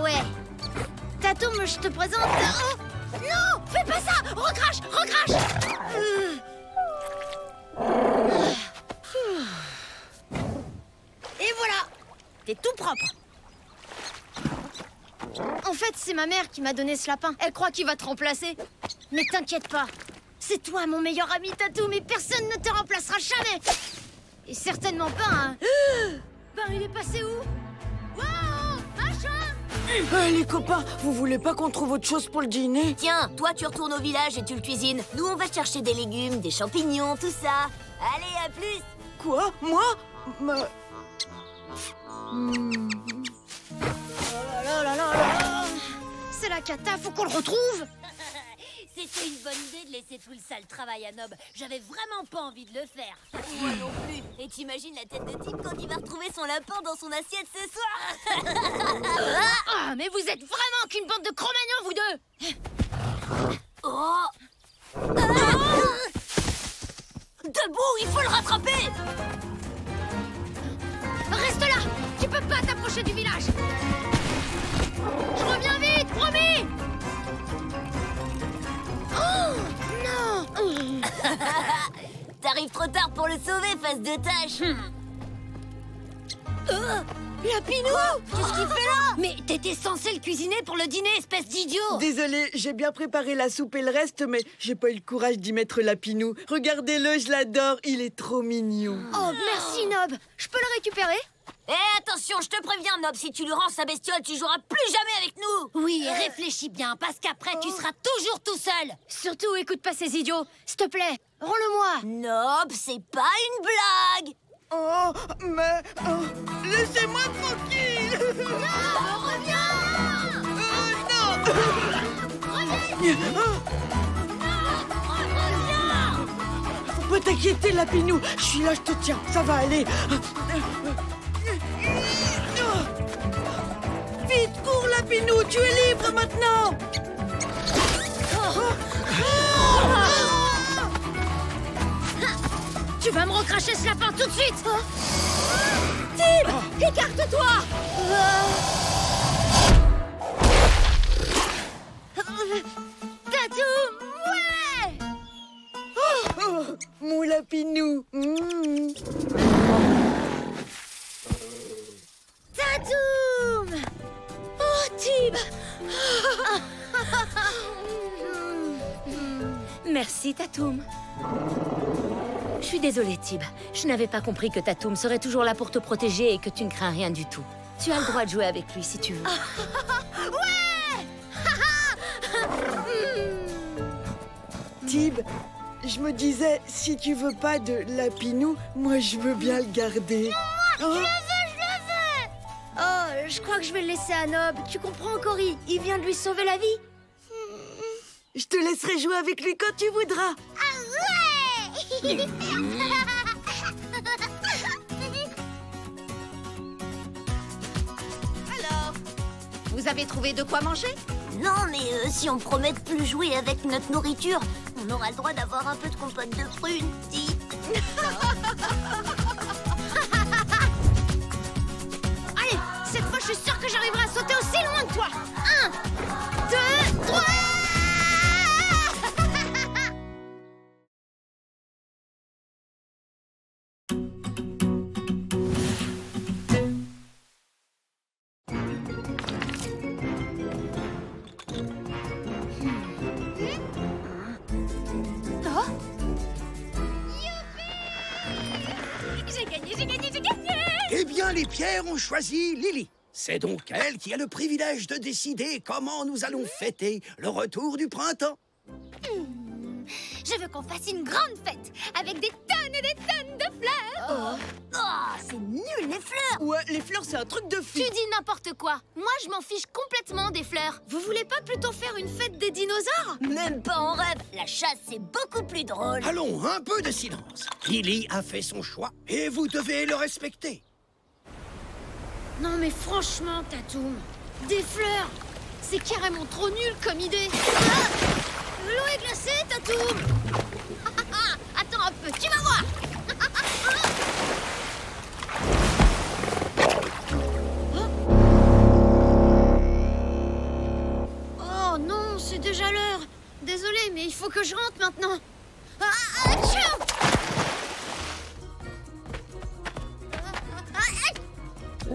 Ouais. Tatoum, je te présente... Oh, non! Fais pas ça! Recrache! Recrache! Et voilà! T'es tout propre. En fait, c'est ma mère qui m'a donné ce lapin. Elle croit qu'il va te remplacer. Mais t'inquiète pas. C'est toi, mon meilleur ami, Tatoum, et personne ne te remplacera jamais. Et certainement pas un... Ben, il est passé où? Wow! Machin! Les copains, vous voulez pas qu'on trouve autre chose pour le dîner? Tiens, toi tu retournes au village et tu le cuisines. Nous on va chercher des légumes, des champignons, tout ça. Allez, à plus. Quoi? Moi? C'est la cata, faut qu'on le retrouve. C'était une bonne idée de laisser tout le sale travail à Nob. J'avais vraiment pas envie de le faire. Moi non plus. Et t'imagines la tête de Tim quand il va retrouver son lapin dans son assiette ce soir? Ah, mais vous êtes vraiment qu'une bande de cro-magnons, vous deux. Oh. Debout, il faut le rattraper. Reste là. Tu peux pas t'approcher du village. Je reviens vite, promis. Oh, non. T'arrives trop tard pour le sauver, face de tâche. Lapinou, qu'est-ce qu'il fait là? Mais t'étais censé le cuisiner pour le dîner, espèce d'idiot. Désolé, j'ai bien préparé la soupe et le reste, mais j'ai pas eu le courage d'y mettre Lapinou. Regardez-le, je l'adore, il est trop mignon. Oh, merci Nob. Je peux le récupérer? Attention, je te préviens, Nob, si tu lui rends sa bestiole, tu joueras plus jamais avec nous. Oui, réfléchis bien, parce qu'après, tu seras toujours tout seul. Surtout, écoute pas ces idiots. S'il te plaît, rends-le-moi. Nob, c'est pas une blague. Oh, mais... laissez-moi tranquille. Non, reviens. Non. Faut pas t'inquiéter, Lapinou. Je suis là, je te tiens. Ça va aller. Vite, cours, Lapinou. Tu es libre maintenant. Tu vas me recracher ce lapin tout de suite. Tim, écarte-toi. Tatoum, ouais. Oh, mon Lapinou. Tatoum. Oh, Tim. Merci, Tatoum. Je suis désolée, Tib. Je n'avais pas compris que Tatoum serait toujours là pour te protéger et que tu ne crains rien du tout. Tu as le droit de jouer avec lui si tu veux. Ouais. Tib, je me disais, si tu veux pas de Lapinou, moi je veux bien le garder. Je le veux. Oh, je crois que je vais le laisser à Nob. Tu comprends, Cory? Il vient de lui sauver la vie. Je te laisserai jouer avec lui quand tu voudras. Alors, vous avez trouvé de quoi manger? Non, mais si on promet de plus jouer avec notre nourriture, on aura le droit d'avoir un peu de compote de prunes, si. Allez, cette fois, je suis sûre que j'arriverai à sauter aussi loin que toi. 1, 2, 3. Eh bien, les pierres ont choisi Lily. C'est donc elle qui a le privilège de décider comment nous allons fêter le retour du printemps. Je veux qu'on fasse une grande fête avec des tonnes et des tonnes de fleurs. C'est nul, les fleurs. Ouais, les fleurs, c'est un truc de fille. Tu dis n'importe quoi. Moi, je m'en fiche complètement des fleurs. Vous voulez pas plutôt faire une fête des dinosaures? Même pas en rêve. La chasse, c'est beaucoup plus drôle. Allons, un peu de silence. Lily a fait son choix et vous devez le respecter. Non mais franchement, Tatoum, des fleurs, c'est carrément trop nul comme idée. Ah, l'eau est glacée, Tatoum. Attends un peu, tu vas voir. Oh non, c'est déjà l'heure. Désolée, mais il faut que je rentre maintenant.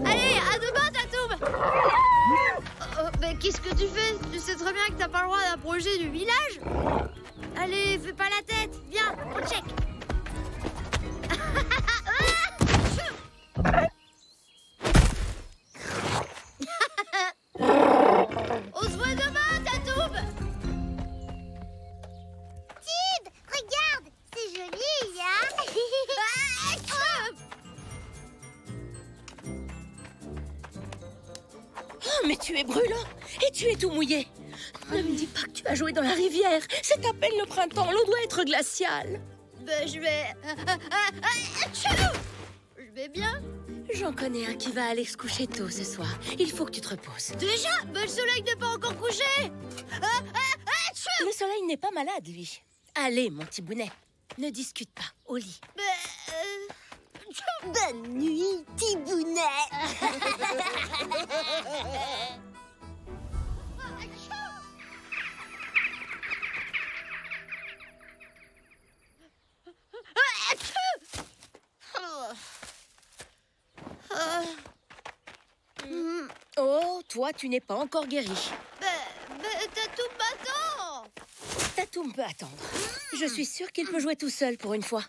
Allez, à demain, Tatoum. Mais qu'est-ce que tu fais? Tu sais très bien que t'as pas le droit d'approcher du village. Allez, fais pas la tête. Viens, on check. On se voit demain, Tatoum. Tib, regarde, c'est joli, hein. Oh, mais tu es brûlant et tu es tout mouillé. Ne me dis pas que tu as joué dans la rivière. C'est à peine le printemps, l'eau doit être glaciale. Ben, je vais... Je vais bien. J'en connais un qui va aller se coucher tôt ce soir. Il faut que tu te reposes. Déjà? Ben, le soleil n'est pas encore couché. Le soleil n'est pas malade, lui. Allez, mon petit bounet. Ne discute pas, au lit. Bonne nuit, Tibounet. Oh, toi, tu n'es pas encore guéri. Tatoum m'attend. Tatoum peut attendre. Je suis sûre qu'il peut jouer tout seul pour une fois.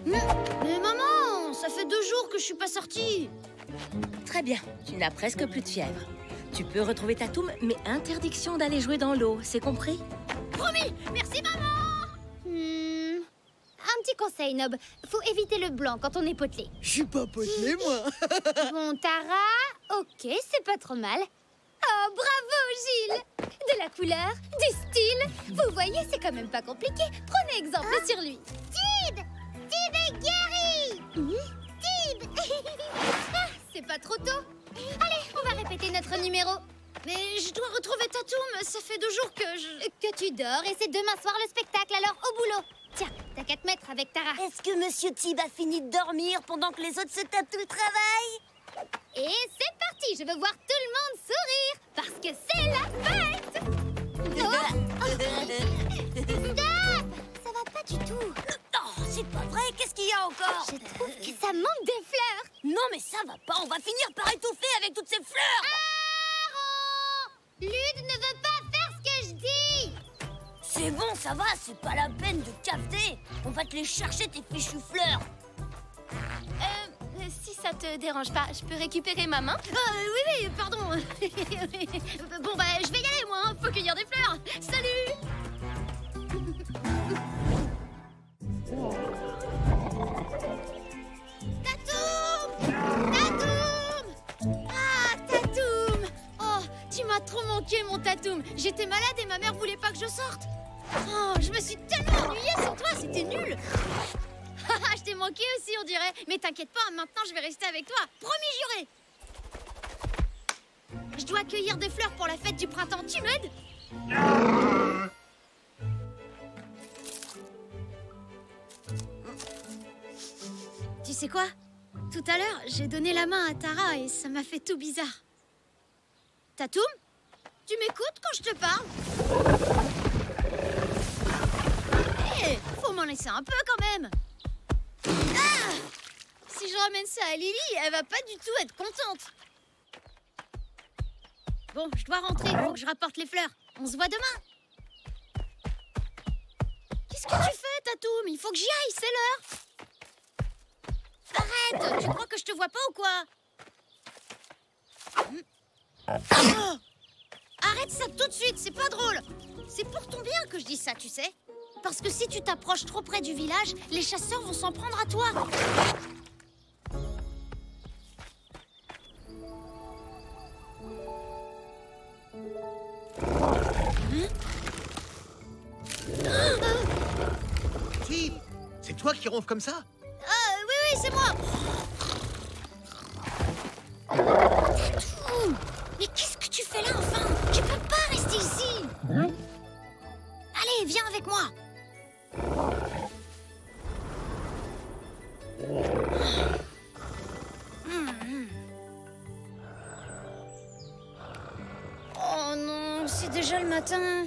Mais maman, ça fait 2 jours que je suis pas sortie. Très bien, tu n'as presque plus de fièvre. Tu peux retrouver Tatoum, mais interdiction d'aller jouer dans l'eau, c'est compris? Promis. Merci, maman. Un petit conseil, Nob. Faut éviter le blanc quand on est potelé. Je suis pas potelé, moi. Bon, Tara, ok, c'est pas trop mal. Oh, bravo, Gilles. De la couleur, du style. Vous voyez, c'est quand même pas compliqué. Prenez exemple sur lui. Tib est guéri. Tib. C'est pas trop tôt? Allez, on va répéter notre numéro. Mais je dois retrouver Tatoum. Ça fait 2 jours que tu dors et c'est demain soir le spectacle, alors au boulot. Tiens, t'as qu'à te mettre avec Tara. Est-ce que Monsieur Tib a fini de dormir pendant que les autres se tapent tout le travail? Et c'est parti, je veux voir tout le monde sourire, parce que c'est la fête. Stop! Ça va pas du tout. Oh, c'est pas vrai, qu'est-ce qu'il y a encore? Je trouve que ça manque des fleurs. Non, mais ça va pas, on va finir par étouffer avec toutes ces fleurs. Lude ne veut pas faire ce que je dis. C'est bon, ça va, c'est pas la peine de cafeter. On va te les chercher, tes fichues fleurs. Si ça te dérange pas, je peux récupérer ma main? Oui, pardon. Bon, bah, je vais y aller, moi. Hein. Faut cueillir des fleurs. Salut. Tatoum! Ah, Tatoum! Oh, tu m'as trop manqué, mon Tatoum. J'étais malade et ma mère voulait pas que je sorte. Oh, je me suis tellement ennuyée sans toi, c'était nul. Je t'ai manqué aussi, on dirait. Mais t'inquiète pas, maintenant je vais rester avec toi. Promis juré. Je dois cueillir des fleurs pour la fête du printemps. Tu m'aides? Tu sais quoi? Tout à l'heure, j'ai donné la main à Tara et ça m'a fait tout bizarre. Tatoum? Tu m'écoutes quand je te parle? Hé, faut m'en laisser un peu quand même. problème. Ah! Si je ramène ça à Lily, elle va pas du tout être contente. Bon, je dois rentrer, faut que je rapporte les fleurs. On se voit demain. Qu'est-ce que tu fais, Tatoum? Il faut que j'y aille, c'est l'heure. Arrête, tu crois que je te vois pas ou quoi? Oh! Arrête ça tout de suite, c'est pas drôle. C'est pour ton bien que je dis ça, tu sais. Parce que si tu t'approches trop près du village, les chasseurs vont s'en prendre à toi. Tip, c'est toi qui ronfles comme ça? Oui, c'est moi. Mais qu'est-ce que tu fais là, enfin? Tu peux pas rester ici. Allez, viens avec moi. Oh non, c'est déjà le matin.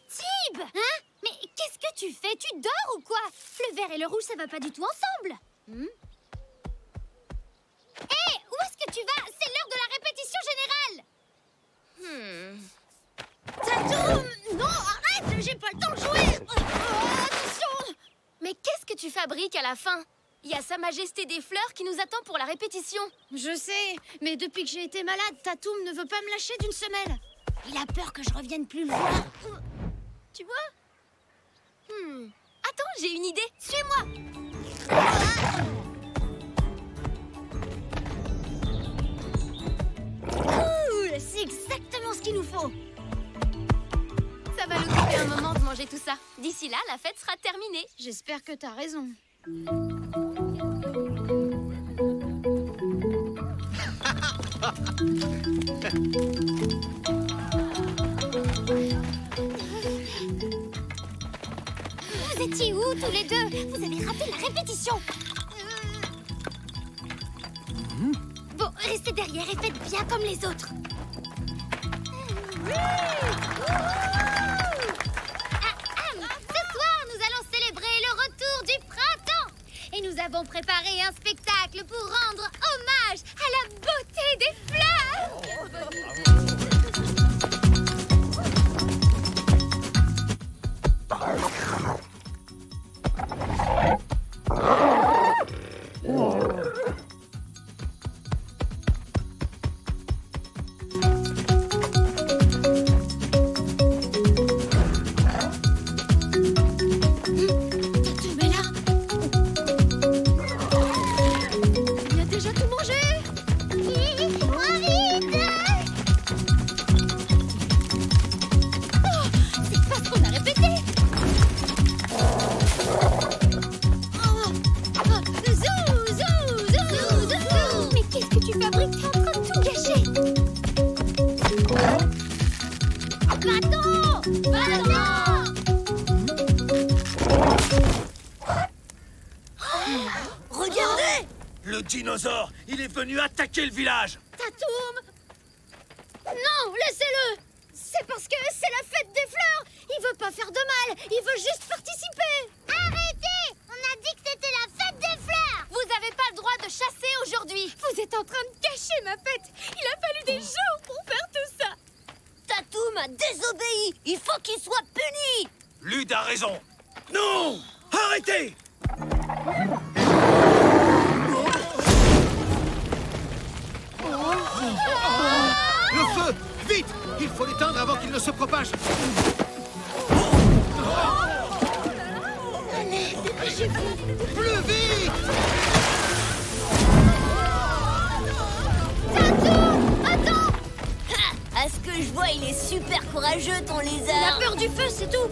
Tib! Hein? Mais qu'est-ce que tu fais? Tu dors ou quoi? Le vert et le rouge, ça va pas du tout ensemble. Hé, où est-ce que tu vas? C'est l'heure de la répétition générale. Tatoum! Non, arrête! J'ai pas le temps de jouer! Attention! Mais qu'est-ce que tu fabriques à la fin? Il y a Sa Majesté des Fleurs qui nous attend pour la répétition. Je sais, mais depuis que j'ai été malade, Tatoum ne veut pas me lâcher d'une semelle. Il a peur que je revienne plus loin. Tu vois? Attends, j'ai une idée. Suis-moi! Cool! C'est exactement ce qu'il nous faut. Ça va nous couper un moment de manger tout ça. D'ici là, la fête sera terminée. J'espère que t'as raison. Vous étiez où tous les deux? Vous avez raté la répétition. Bon, restez derrière et faites bien comme les autres. Ce soir, nous allons célébrer le retour du printemps. Et nous avons préparé un spectacle pour rendre hommage à la beauté des fleurs. Le dinosaure, il est venu attaquer le village. Tatoum! Non, laissez-le! C'est parce que c'est la fête des fleurs! Il veut pas faire de mal, il veut juste participer! Arrêtez! On a dit que c'était la fête des fleurs! Vous avez pas le droit de chasser aujourd'hui! Vous êtes en train de cacher ma fête! Il a fallu des jours pour faire tout ça! Tatoum a désobéi! Il faut qu'il soit puni! Lude a raison. Non! Arrêtez! Le feu! Vite! Il faut l'éteindre avant qu'il ne se propage. Allez, dépêchez-vous! Plus vite! Tatoum! Attends! À ce que je vois, il est super courageux, ton Il a lézard! peur du feu, c'est tout!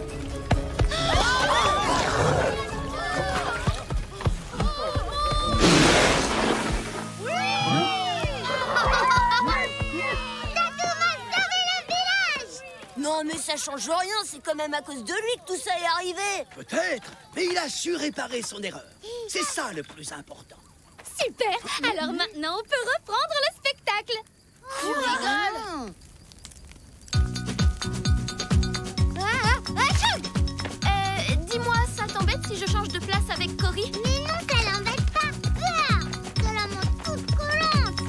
Non, mais ça change rien, c'est quand même à cause de lui que tout ça est arrivé. Peut-être, mais il a su réparer son erreur. C'est ça le plus important. Super! Alors maintenant, on peut reprendre le spectacle. Tu rigoles. Dis-moi, ça t'embête si je change de place avec Cory? Mais non, ça l'embête pas. Je la montre toute collante.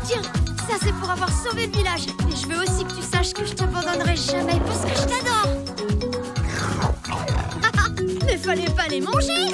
Tiens, ça c'est pour avoir sauvé le village. Et je veux aussi que tu saches que je t'abandonnerai jamais parce que je t'adore. Mais fallait pas les manger.